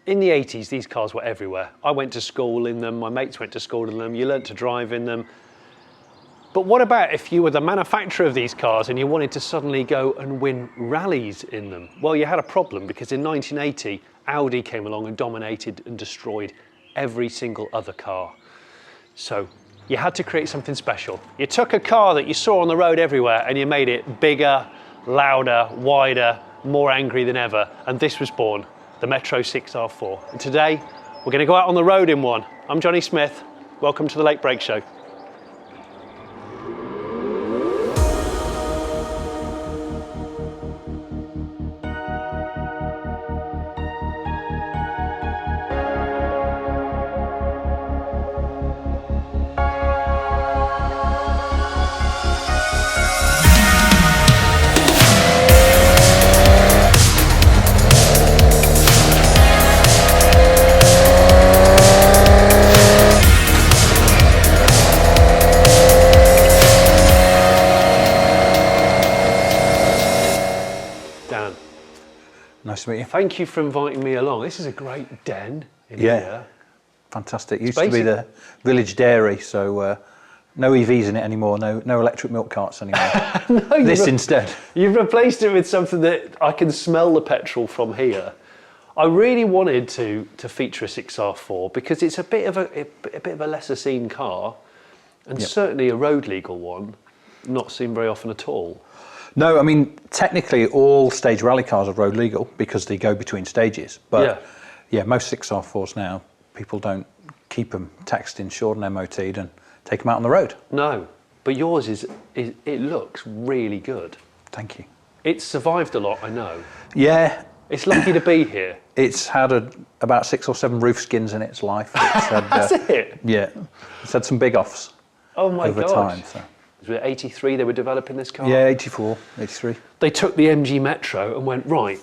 in the 80s, these cars were everywhere. I went to school in them, my mates went to school in them, you learnt to drive in them. But what about if you were the manufacturer of these cars and you wanted to suddenly go and win rallies in them? Well, you had a problem because in 1980, Audi came along and dominated and destroyed every single other car. So you had to create something special. You took a car that you saw on the road everywhere and you made it bigger, louder, wider, more angry than ever. And this was born, the Metro 6R4. And today, we're going to go out on the road in one. I'm Jonny Smith. Welcome to the Late Break Show. Nice to meet you. Thank you for inviting me along. This is a great den in here. Fantastic. It used to be the village dairy, so no EVs in it anymore, no electric milk carts anymore. No, this instead. You've replaced it with something that I can smell the petrol from here. I really wanted to feature a 6R4 because it's a bit of a lesser seen car, and certainly a road legal one, not seen very often at all. No, I mean, technically all stage rally cars are road legal because they go between stages. But yeah, most 6R4s now, people don't keep them taxed, insured and MOT'd and take them out on the road. No, but yours it looks really good. Thank you. It's survived a lot, I know. Yeah. It's lucky to be here. It's had about 6 or 7 roof skins in its life. It's had, That's it? Yeah. It's had some big offs over time. So. Was it 83 they were developing this car? Yeah, 84, 83. They took the MG Metro and went, right,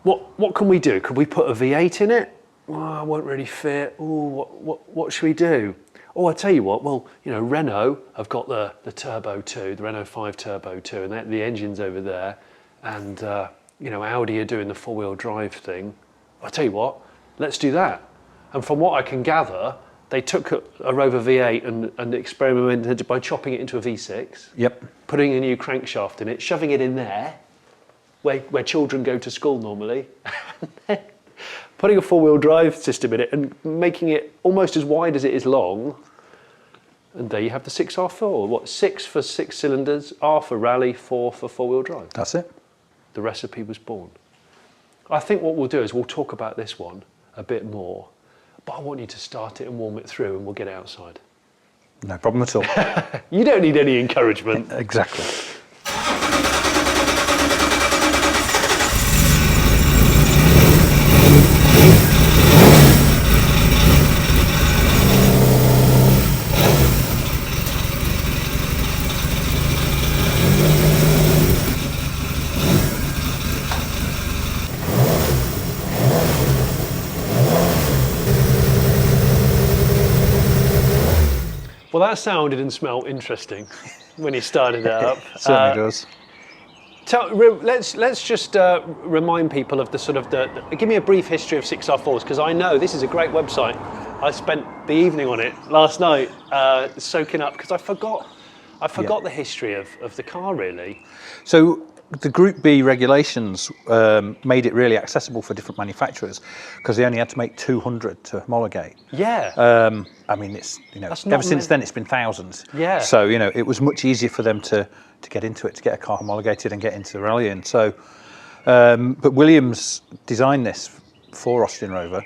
what can we do? Could we put a V8 in it? Oh, it won't really fit. Oh, what should we do? Oh, I tell you what, well, you know, Renault have got the Turbo 2, the Renault 5 Turbo 2, and the engine's over there. And, you know, Audi are doing the four-wheel drive thing. I tell you what, let's do that. And from what I can gather, they took a Rover V8 and experimented by chopping it into a V6. Yep. Putting a new crankshaft in it, shoving it in there, where children go to school normally. Putting a four-wheel drive system in it and making it almost as wide as it is long. And there you have the 6R4. What, 6 for 6 cylinders, R for rally, 4 for four-wheel drive. That's it. The recipe was born. I think what we'll do is we'll talk about this one a bit more. But I want you to start it and warm it through and we'll get it outside. No problem at all. You don't need any encouragement. Exactly. Well, that sounded and smelled interesting when you started it up. It certainly does. Let's just remind people of the sort of give me a brief history of 6R4s, because I know this is a great website. I spent the evening on it last night, soaking up, because I forgot the history of the car really. So the Group B regulations made it really accessible for different manufacturers because they only had to make 200 to homologate. Yeah. I mean, it's, you know, ever since then it's been thousands. Yeah. So, you know, it was much easier for them to get into it, to get a car homologated and get into rallying. So, but Williams designed this for Austin Rover.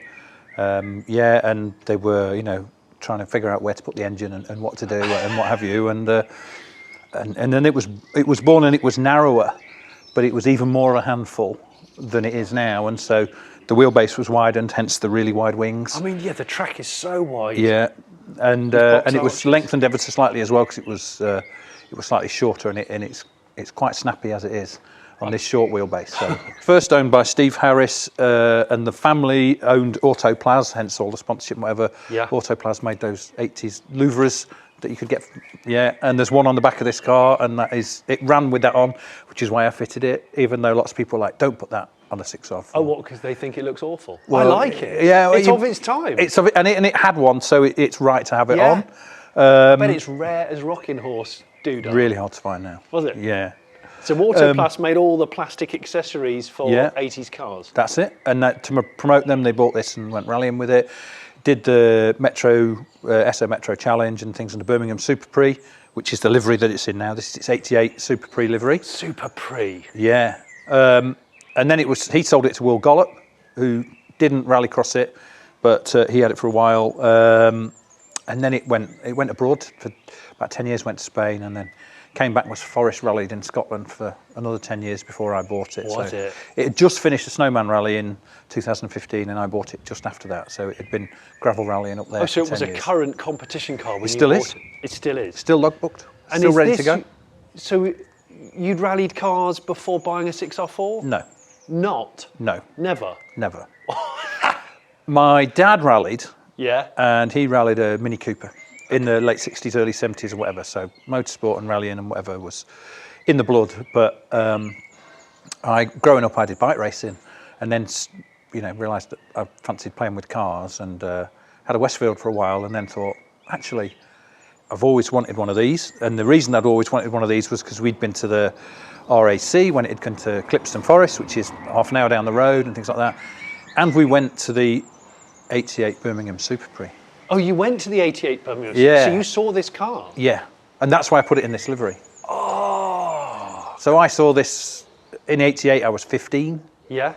Yeah, and they were, you know, trying to figure out where to put the engine and what to do and what have you. And then it was born, and it was narrower, but it was even more a handful than it is now. And so the wheelbase was widened, hence the really wide wings. I mean, yeah, the track is so wide. Yeah, and it was lengthened ever so slightly as well because it was slightly shorter, and it's quite snappy as it is on this short wheelbase. So first owned by Steve Harris, and the family owned Autoplaz, hence all the sponsorship and whatever. Yeah. Autoplaz made those 80s louvres that you could get. Yeah, and there's one on the back of this car, and it ran with that on, which is why I fitted it, even though lots of people are like, don't put that on a 6R4. Oh, what? Because they think it looks awful. Well, I like it. Yeah, it's of its time. It's of it, and it had one, so it's right to have it on. But it's rare as rocking horse doodah. Really hard to find now. Was it? Yeah. So Autoplast made all the plastic accessories for 80s cars. That's it. And to promote them, they bought this and went rallying with it. Did the Metro, SO Metro Challenge and things in the Birmingham Super Prix, which is the livery that it's in now. This is its 88 Super Prix livery. Super Prix. Yeah. And then he sold it to Will Gollop, who didn't rallycross it, but he had it for a while. And then it went abroad for about 10 years, went to Spain, and then came back, was Forest rallied in Scotland for another 10 years before I bought it. It had just finished the Snowman Rally in 2015, and I bought it just after that. So it had been gravel rallying up there. Oh, so for it was 10 a years. current competition car when It you still bought is. it? It still is. Still logbooked. And Still is ready this, to go. So you'd rallied cars before buying a 6R4? No. Not? No. Never? Never. My dad rallied. Yeah. And he rallied a Mini Cooper in the late 60s, early 70s or whatever. So motorsport and rallying and whatever was in the blood. But growing up, I did bike racing, and then realised that I fancied playing with cars, and had a Westfield for a while, and then thought, actually, I've always wanted one of these. And the reason I'd always wanted one of these was because we'd been to the RAC when it had come to Clipston Forest, which is half an hour down the road and things like that. And we went to the 88 Birmingham Super Prix. Oh, you went to the 88 Birmingham? Yeah. So you saw this car? Yeah. And that's why I put it in this livery. Oh. So I saw this in 88, I was 15. Yeah.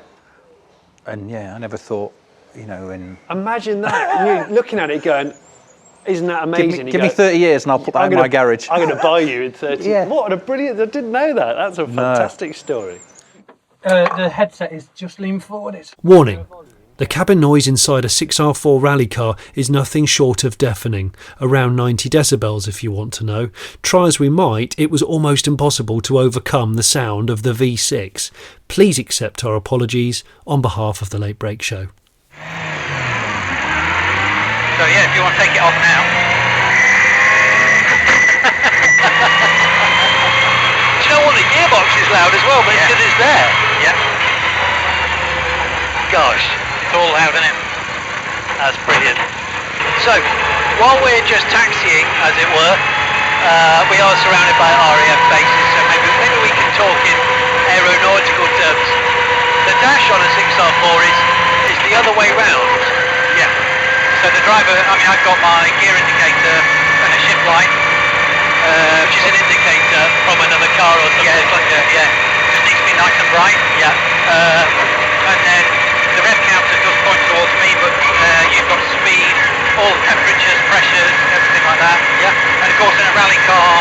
And yeah, I never thought, Imagine that. You looking at it going, isn't that amazing? Give me 30 years and I'll put that in my garage. I'm going to buy you in 30 Yeah. What a brilliant, I didn't know that. That's a fantastic story. The headset is just lean forward. Warning. The cabin noise inside a 6R4 rally car is nothing short of deafening, around 90 decibels if you want to know. Try as we might, it was almost impossible to overcome the sound of the V6. Please accept our apologies on behalf of the Late Break Show. So yeah, if you want to take it off now. Do you know what, the gearbox is loud as well, but it's because it's there. Yeah. Gosh. It's all loud, isn't it? That's brilliant. So, while we're just taxiing, as it were, we are surrounded by RAF bases, so maybe we can talk in aeronautical terms. The dash on a 6R4 is the other way round. Yeah. So the driver, I've got my gear indicator and a shift light, which is an indicator from another car or something. Yeah, it's like just needs to be nice and bright. Yeah. And then the rev counter does point towards me, but you've got speed, all the temperatures, pressures, everything like that. Yeah. And of course in a rally car,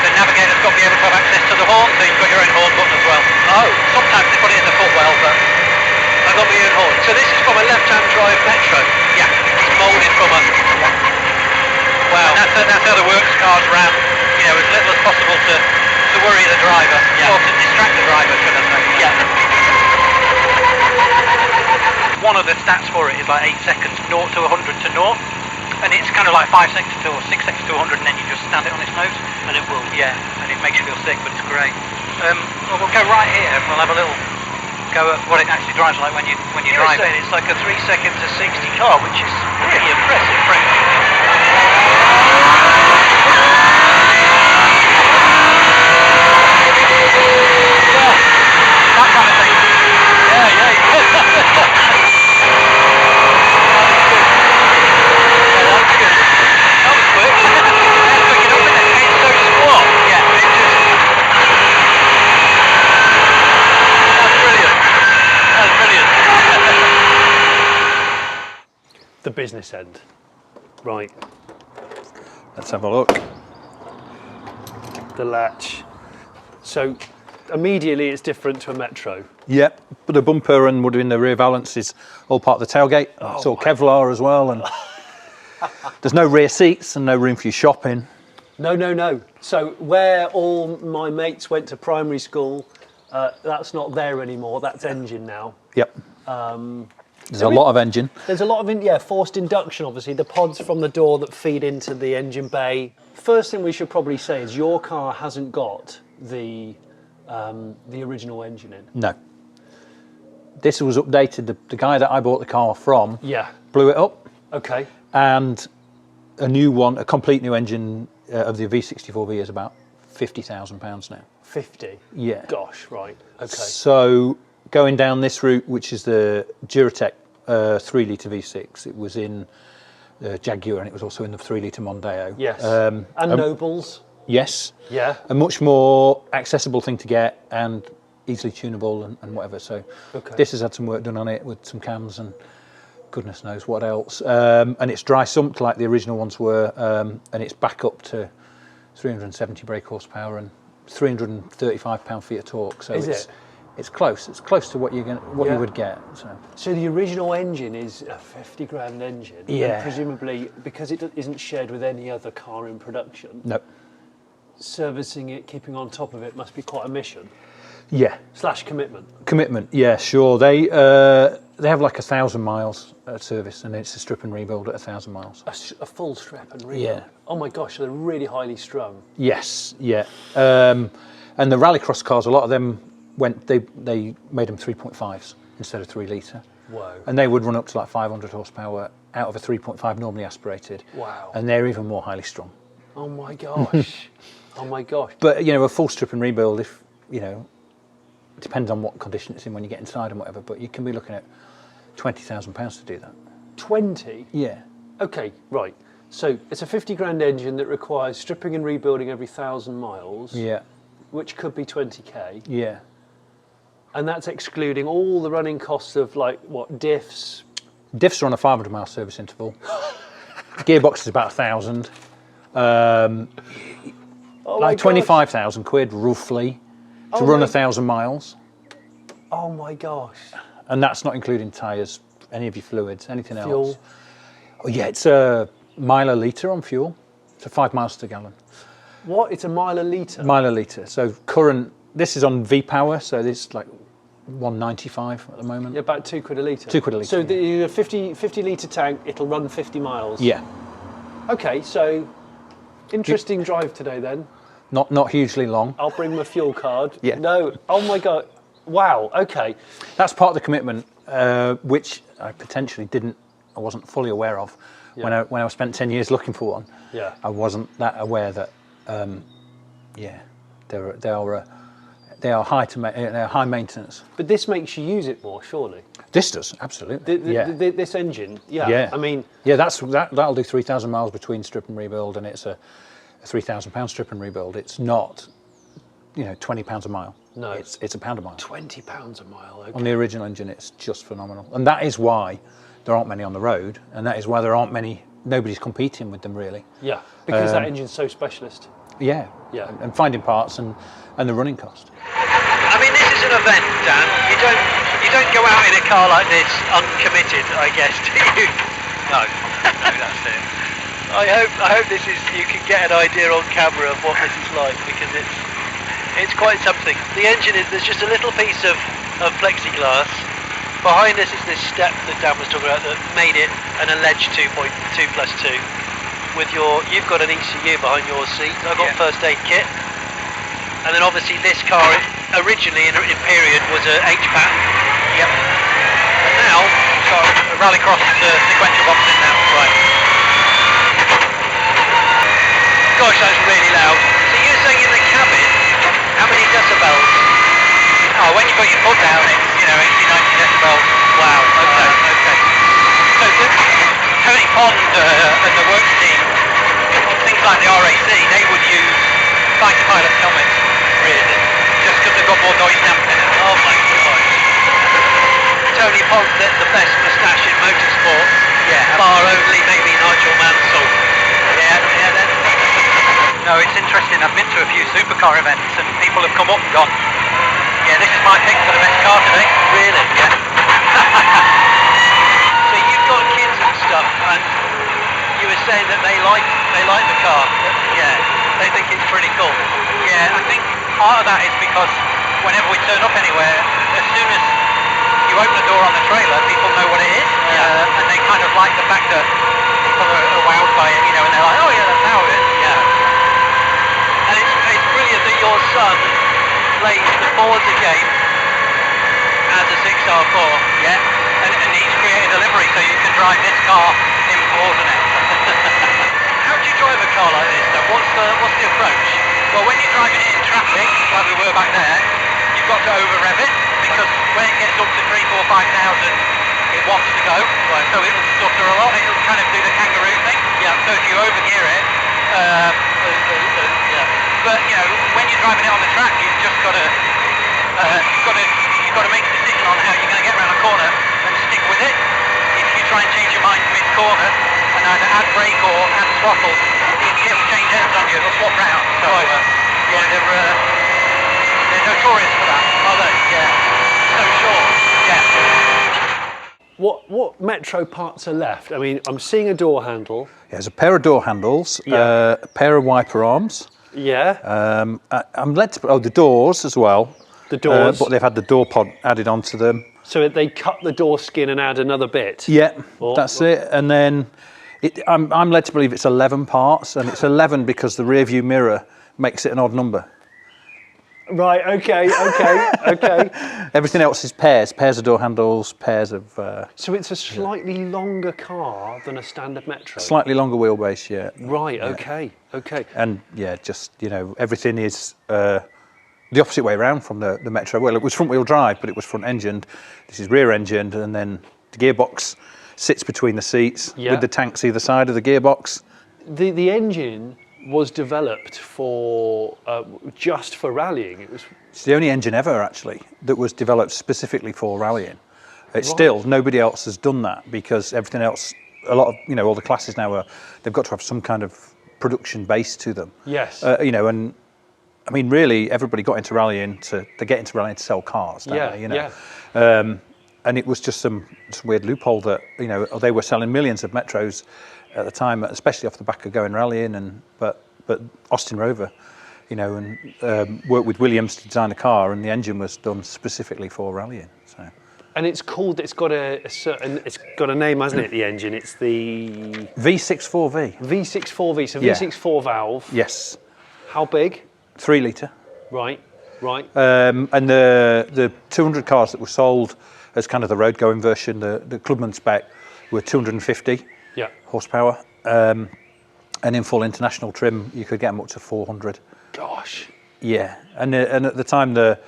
the navigator's got to be able to have access to the horn, so you've got your own horn button as well. Oh. Sometimes they put it in the footwell, but I've got my own horn. So this is from a left-hand drive Metro. Yeah. It's moulded from a... Wow. And that's how the works cars ran, as little as possible to worry the driver, or to distract the driver, should I say. Yeah. One of the stats for it is like 8 seconds, 0 to 100 to 0, and it's kind of like 5 seconds to, or 6 seconds to 100, and then you just stand it on its nose, and it will. Yeah, and it makes you feel sick, but it's great. Well, we'll go right here, and we'll have a little go at what it actually drives like when you drive it. It's like a 3 second to 60 car, which is pretty impressive, frankly. That kind of thing. Yeah. The business end. Right. Let's have a look. The latch. So immediately it's different to a Metro. Yep, but the bumper and would have been the rear valance is all part of the tailgate. It's all Kevlar as well, and there's no rear seats and no room for your shopping. No. So where all my mates went to primary school, that's not there anymore. That's engine now. Yep. There's a lot of engine. There's a lot of forced induction, obviously. The pods from the door that feed into the engine bay. First thing we should probably say is your car hasn't got the original engine in. No. this was updated. The guy that I bought the car from Yeah. blew it up, Okay. and a new one, a complete new engine of the V64V is about £50,000 now. 50. Yeah. Gosh. Right. Okay. So going down this route, which is the Duratec 3 litre V6, it was in Jaguar, and it was also in the 3 litre Mondeo. Yes. And Nobles. Yes. Yeah. A much more accessible thing to get and easily tunable and whatever. So Okay. this has had some work done on it with some cams and goodness knows what else. And it's dry sumped like the original ones were, and it's back up to 370 brake horsepower and 335 pound-feet of torque. So it's close. It's close to what you would get. So the original engine is a 50 grand engine. Yeah. And presumably, because it isn't shared with any other car in production, No. servicing it, keeping on top of it must be quite a mission. Yeah. / commitment. Commitment. Yeah, sure. They have like 1,000 miles service, and it's a strip and rebuild at 1,000 miles. A full strip and rebuild. Yeah. Oh my gosh, they're really highly strung. Yes. Yeah. And the rallycross cars, a lot of them they made them 3.5s instead of 3 litre. Whoa. And they would run up to like 500 horsepower out of a 3.5 normally aspirated. Wow. And they're even more highly strung. Oh my gosh. Oh my gosh. But a full strip and rebuild, if it depends on what condition it's in when you get inside and whatever, but you can be looking at £20,000 to do that. 20? Yeah. Okay, right. So it's a 50 grand engine that requires stripping and rebuilding every 1,000 miles. Yeah. Which could be 20k. Yeah. And that's excluding all the running costs of diffs. Diffs are on a 500 mile service interval. Gearbox is about 1,000. Like 25,000 quid roughly to run 1,000 miles. Oh my gosh. And that's not including tyres, any of your fluids, anything Fuel. else. Oh yeah, it's a mile a litre on fuel. So 5 miles to the gallon. What? It's a mile a litre? Mile a litre. So current, this is on V-Power, so this is like 195 at the moment. Yeah, about £2 a litre. £2 a litre. So the 50 litre tank, it'll run 50 miles. Yeah. Okay, so interesting drive today then. Not hugely long. I'll bring my fuel card. Yeah. No. Oh my God. Wow. Okay. That's part of the commitment, which I potentially I wasn't fully aware of when I spent 10 years looking for one. Yeah. I wasn't that aware that, they are high maintenance. But this makes you use it more, surely. This does, absolutely. This engine. Yeah. Yeah. I mean. Yeah, that'll do 3,000 miles between strip and rebuild, and it's a £3,000 strip and rebuild. It's not, £20 a mile. No. It's £1 a mile. £20 a mile. Okay. On the original engine, it's just phenomenal. And that is why there aren't many on the road, and that is why nobody's competing with them really. Yeah, because that engine's so specialist. Yeah. Yeah. And finding parts and the running cost. I mean, this is an event, Dan. You don't go out in a car like this uncommitted, I guess, do you? No, that's it. I hope you can get an idea on camera of what this is like, because it's quite something. The engine there's just a little piece of plexiglass. Behind us is this step that Dan was talking about that made it an alleged 2.2+2. You've got an ECU behind your seat. I've got first aid kit. And then obviously this car originally in period was a H-pack. Yep. And now it's got a rallycross sequential boxing now. Right. Gosh, that's really loud. So you're saying in the cabin, how many decibels? Oh, when you put your foot down, it's 80, 90 decibels. Wow. Okay. So Tony Pond and the works team, things like the RAC, they would use fighter pilot helmets, really, just because they've got more noise dampening. Oh my God. Tony Pond, the best moustache in motorsport. Yeah. Bar only maybe Nigel Mansell. Yeah. No, it's interesting. I've been to a few supercar events and people have come up and gone, yeah, this is my pick for the best car today. Really? Yeah. So you've got kids and stuff, and you were saying that they like the car. Yeah. They think it's pretty cool. Yeah, I think part of that is because whenever we turn up anywhere, as soon as you open the door on the trailer, people know what it is, and they kind of like the fact that people are wowed by it, and they're like, oh yeah, that's how it is. Yeah. And it's brilliant that your son plays the Forza game as a 6 6R4, yeah. And he's created a livery so you can drive this car in alternate. How do you drive a car like this though? What's the approach? Well, when you're driving it in traffic, like we were back there, you've got to over rev it, because when it gets up to 3, 4, 5,000, it wants to go. Right. So it'll stutter a lot. It'll kind of do the kangaroo thing. Yeah. So if you overgear it, yeah. But you know, when you're driving it on the track, you've just got to you've got to make a decision on how you're going to get around a corner and stick with it. If you try and change your mind mid-corner and either add brake or add throttle, it'll change ends on you. It'll swap round. So yeah, they're notorious for that, are they? Yeah. So short. Yeah. What Metro parts are left? I mean, I'm seeing a door handle. Yeah, there's a pair of door handles, a pair of wiper arms. Yeah. I'm led to, the doors as well. The doors. But they've had the door pod added onto them. So they cut the door skin and add another bit? Yeah, that's it. And then I'm led to believe it's 11 parts, and it's 11 because the rear view mirror makes it an odd number. Right, okay. Everything else is pairs of door handles, pairs of... So it's a slightly longer car than a standard Metro? Slightly longer wheelbase, yeah. Right, yeah. Okay. And yeah, just, you know, everything is the opposite way around from the Metro. Well, it was front wheel drive, but it was front engined. This is rear engined, and then the gearbox sits between the seats with the tanks either side of the gearbox. The engine was developed for just for rallying. It's the only engine ever actually that was developed specifically for rallying. It's still, nobody else has done that, because everything else, a lot of, you know, all the classes now they've got to have some kind of production base to them. Yes. You know, and I mean, really, everybody got into rallying to sell cars, don't they? You know. Yeah. And it was just some weird loophole that, you know, they were selling millions of Metros at the time, especially off the back of going rallying, but Austin Rover, you know, and worked with Williams to design a car, and the engine was done specifically for rallying. So. And it's got a name, hasn't it? The engine. It's the V64V. V64V. So Yeah. V64 valve. Yes. How big? 3 litre. Right. And the 200 cars that were sold as kind of the road going version, the Clubman spec, were 250 horsepower. And in full international trim, you could get them up to 400. Gosh. Yeah, and at the time the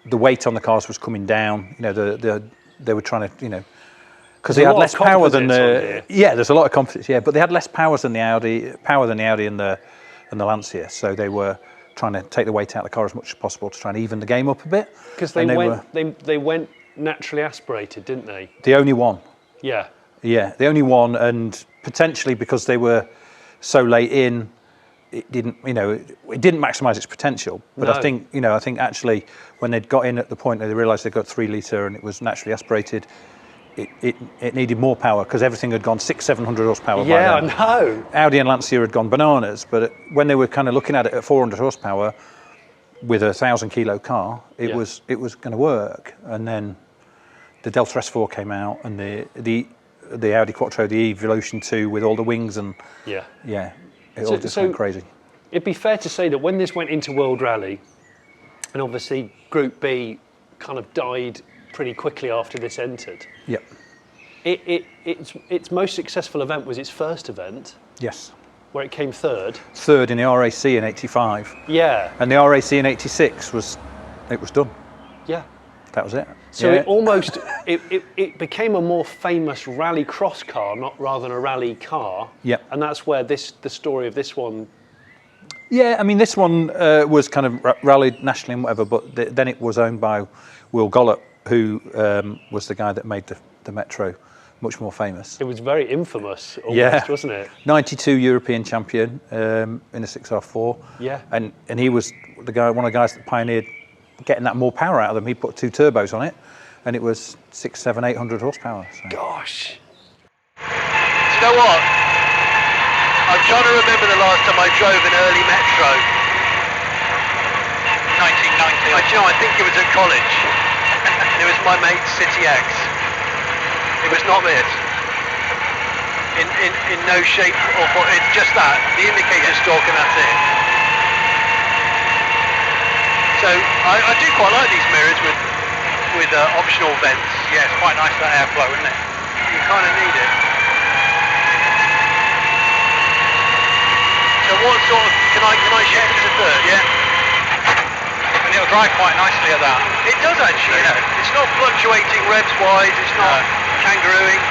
weight on the cars was coming down. You know, they were trying to, you know, because they had less power than the there's a lot of composites. Yeah, but they had less power than the Audi and the Lancia. So they were trying to take the weight out of the car as much as possible to try and even the game up a bit. Because they went naturally aspirated, didn't they? The only one. Yeah. Yeah, the only one, and potentially because they were so late in, it didn't maximise its potential. But no. I think actually when they'd got in at the point that they realised they got 3 litre and it was naturally aspirated, it needed more power, because everything had gone 600-700 horsepower. Yeah, by then. I know. Audi and Lancia had gone bananas, but when they were kind of looking at it at 400 horsepower with a 1,000-kilo car, it was going to work. And then the Delta S4 came out, and the Audi Quattro, the Evolution 2 with all the wings, and it all just went crazy. It'd be fair to say that when this went into World Rally, and obviously Group B kind of died pretty quickly after this entered. Yep. Its most successful event was its first event. Yes. Where it came third. Third in the RAC in '85. Yeah. And the RAC in '86 was done. Yeah. That was it. So it almost it became a more famous rallycross car, rather than a rally car. Yep. And that's where the story of this one. Yeah, I mean, this one was kind of rallied nationally and whatever, but then it was owned by Will Gollop, who was the guy that made the Metro much more famous. It was very infamous, almost, wasn't it? 92 European champion in a 6R4. Yeah. And he was one of the guys that pioneered getting that more power out of them. He put 2 turbos on it, and it was 600, 700, 800 horsepower. So. Gosh. You know what? I'm trying to remember the last time I drove an early Metro. 1990. I think it was at college. It was my mate's City X. It was not this. In no shape or form. It's just that. The indicator stalk, and that's it. So I do quite like these mirrors with with optional vents. Yeah, it's quite nice that airflow, isn't it? You kind of need it. So what sort of, can I shift it to third? Yeah. And it'll drive quite nicely at that. It does actually. Yeah. It's not fluctuating revs wise, it's not kangarooing.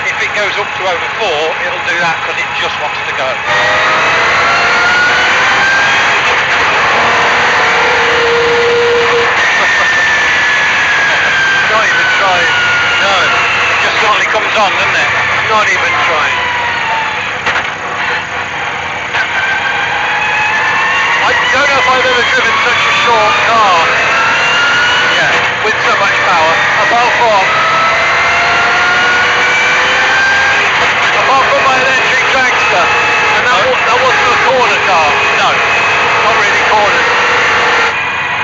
If it goes up to over 4, it'll do that because it just wants to go. Not even trying. No, it just suddenly comes on, doesn't it? Not even trying. I don't know if I've ever driven such a short car. Yeah, with so much power. Apart from my electric dragster, and that wasn't a corner car. No, Not really corners.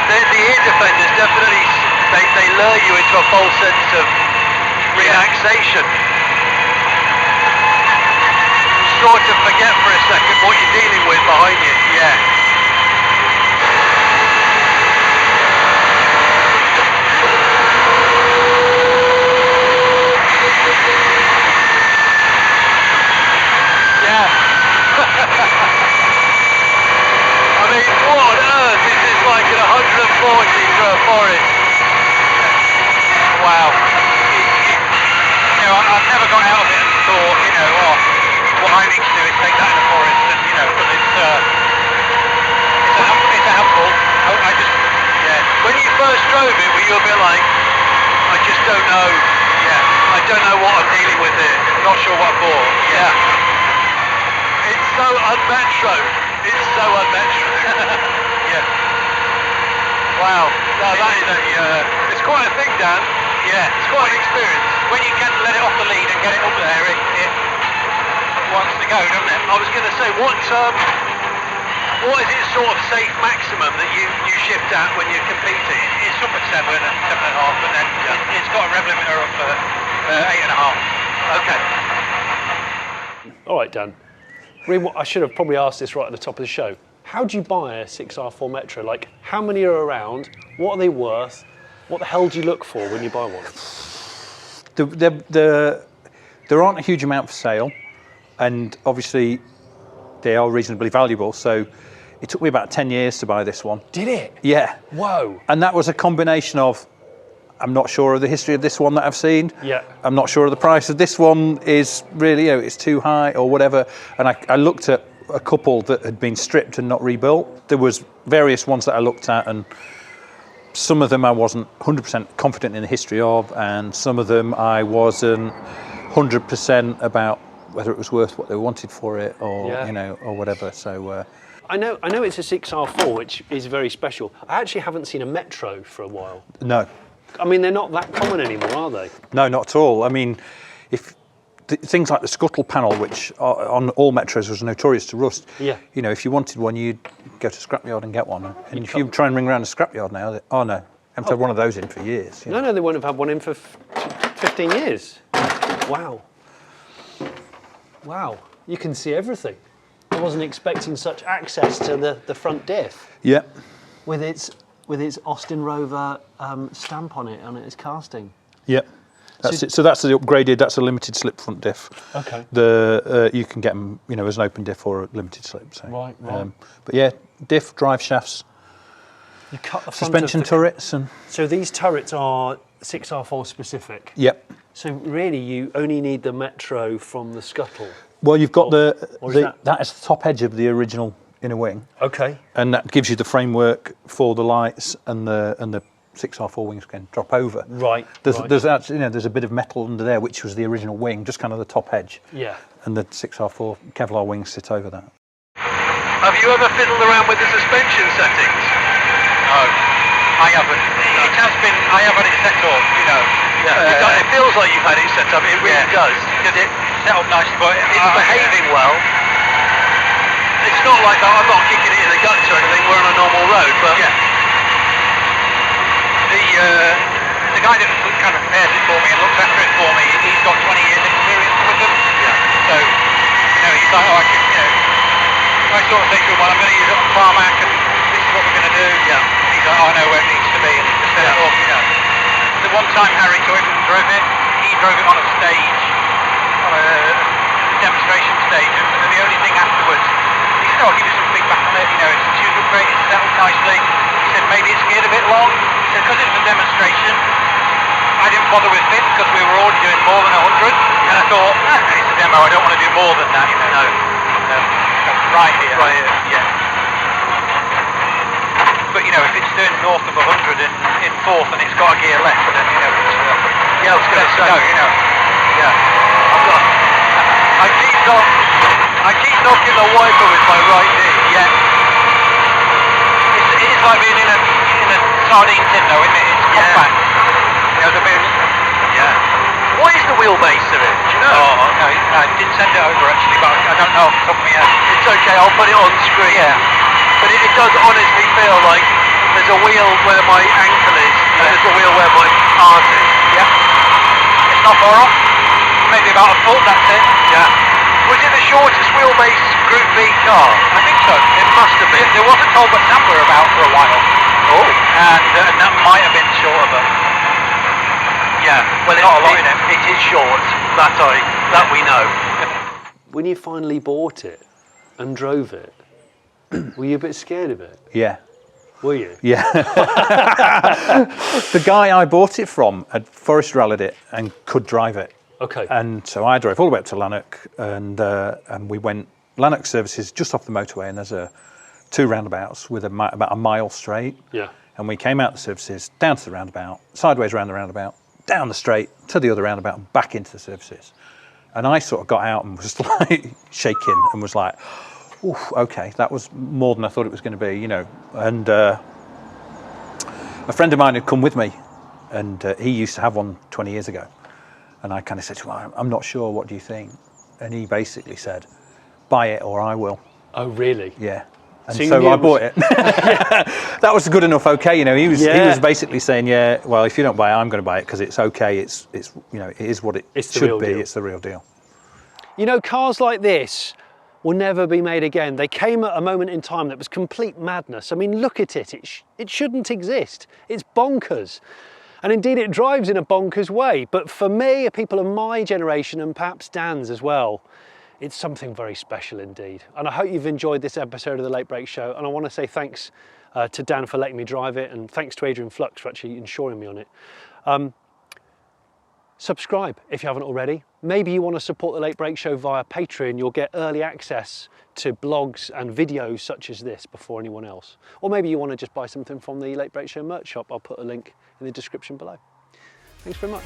The ear defenders definitely they lure you into a false sense of relaxation. Sort of forget for a second what you're dealing with behind you. yeah. Yeah. I mean, what on earth is this like at 140 through a forest? Wow. You know, I've never got out of it and thought, you know, oh, what I need to do is take that in the forest, and you know, because it's a handful. I just, yeah. When you first drove it, were you a bit like, I just don't know. Yeah. I don't know what I'm dealing with here. Not sure what for. Yeah. It's so un-metro. It's so un-metro. Yeah. Wow. No, that is it's quite a thing, Dan. Yeah. It's quite an experience. When you can let it off the lead and get it up there, it wants to go, doesn't it? I was going to say, what is its sort of safe maximum that you shift at when you're competing? It's up at 7 and 7.5, but then it's got a rev limiter of 8.5. Okay. All right, Dan. I should have probably asked this right at the top of the show. How do you buy a 6R4 Metro? Like, how many are around? What are they worth? What the hell do you look for when you buy one? There aren't a huge amount for sale, and obviously they are reasonably valuable. So it took me about 10 years to buy this one. Did it? Yeah. Whoa. And that was a combination of, I'm not sure of the history of this one that I've seen. Yeah. I'm not sure of the price of this one is really, you know, it's too high or whatever. And I looked at a couple that had been stripped and not rebuilt. There was various ones that I looked at, and some of them I wasn't 100% confident in the history of, and some of them I wasn't 100% about whether it was worth what they wanted for it, or you know, or whatever. So I know it's a 6R4, which is very special. I actually haven't seen a Metro for a while. no, I mean, they're not that common anymore, are they? no, not at all. I mean, if things like the scuttle panel, which on all Metros was notorious to rust. Yeah. You know, if you wanted one, you'd go to scrapyard and get one. And if you try and ring around a scrapyard now, oh no, I haven't had one of those in for years. You know. No, they won't have had one in for 15 years. Wow. Wow. You can see everything. I wasn't expecting such access to the front diff Yeah. with its Austin Rover stamp on its casting. Yeah. That's it. So that's the upgraded. That's a limited slip front diff. Okay. You can get them, you know, as an open diff or a limited slip. So. Right. But yeah, diff, drive shafts, You cut the front suspension of the, turrets, and So these turrets are 6R4 specific. yep. So really, you only need the Metro from the scuttle. Well, you've got or is that is the top edge of the original inner wing, Okay. and that gives you the framework for the lights, and the 6R4 wings can drop over. Right. There's actually, you know, there's a bit of metal under there, which was the original wing, just kind of the top edge. Yeah. And the 6R4 Kevlar wings sit over that. Have you ever fiddled around with the suspension settings? No, I haven't. It has been. I have had it set up, you know. Yeah. It feels like you've had it set up. It really does. Because it set up nicely, but It's behaving well. It's not like I'm not kicking it in the guts or anything. We're on a normal road, but the guy that kind of prepares it for me and looks after it for me, he's got 20 years experience with them. Yeah. So, you know, he's like, oh, I can, you know, I sort of say to him, well, I'm going to use it on tarmac, and this is what we're going to do. Yeah. And he's like, oh, I know where it needs to be, and he just set it up, you know. the one time Harry came and drove it, he drove it on a stage, on a demonstration stage, and the only thing afterwards, he said, oh, I'll give you some feedback on it, you know, it's tuned up great, it's settled nicely. He said, maybe it's geared a bit long. He said, because it was a demonstration, I didn't bother with bits because we were already doing more than 100, and I thought, it's a demo, I don't want to do more than that, you know. No. Right here. Right here. Yeah. But you know, if it's doing north of 100 in fourth and it's got a gear left, then you know, it's, yeah, I was going to say, you know, yeah. I keep knocking the wiper with my right knee. Yeah. It is like being in a sardine tin, though, isn't it? It's compact. You know, the bit. Yeah. What is the wheelbase of it? Do you know? Oh, no, I didn't send it over actually, but I don't know off the top of my head. It's okay, I'll put it on screen. Yeah. But it does honestly feel like there's a wheel where my ankle is, and there's a wheel where my heart is. Yeah. It's not far off. Maybe about a foot, that's it. Yeah. Was it the shortest wheelbase Group B car? I think so. It must have been. There was a Talbot number about for a while. Oh. And that might have been shorter, but yeah. Well, not a lot in it. It is short. That we know. When you finally bought it and drove it, were you a bit scared of it? Yeah. Were you? Yeah. The guy I bought it from had forest rallied it and could drive it. Okay. And so I drove all the way up to Lanark, and we went Lanark services just off the motorway, and there's two roundabouts with about a mile straight. Yeah. And we came out the services, down to the roundabout, sideways round the roundabout, down the straight to the other roundabout, and back into the services. And I sort of got out and was like shaking and was like, oof, okay, that was more than I thought it was going to be, you know. And a friend of mine had come with me, and he used to have one 20 years ago. And I kind of said to him, I'm not sure, what do you think? And he basically said, buy it or I will. Oh, really? Yeah. And So I bought it. That was good enough, okay. You know, he was basically saying, yeah, well, if you don't buy it, I'm going to buy it because it's okay. It's you know, it is what it should be. Deal. It's the real deal. You know, cars like this will never be made again. They came at a moment in time that was complete madness. I mean, look at it. It shouldn't exist. It's bonkers. And indeed it drives in a bonkers way. But for me, people of my generation, and perhaps Dan's as well, it's something very special indeed. And I hope you've enjoyed this episode of The Late Break Show. And I want to say thanks to Dan for letting me drive it, and thanks to Adrian Flux for actually insuring me on it. Subscribe if you haven't already. Maybe you want to support The Late Break Show via Patreon. You'll get early access to blogs and videos such as this before anyone else. Or maybe you want to just buy something from the Late Break Show merch shop. I'll put a link in the description below. Thanks very much.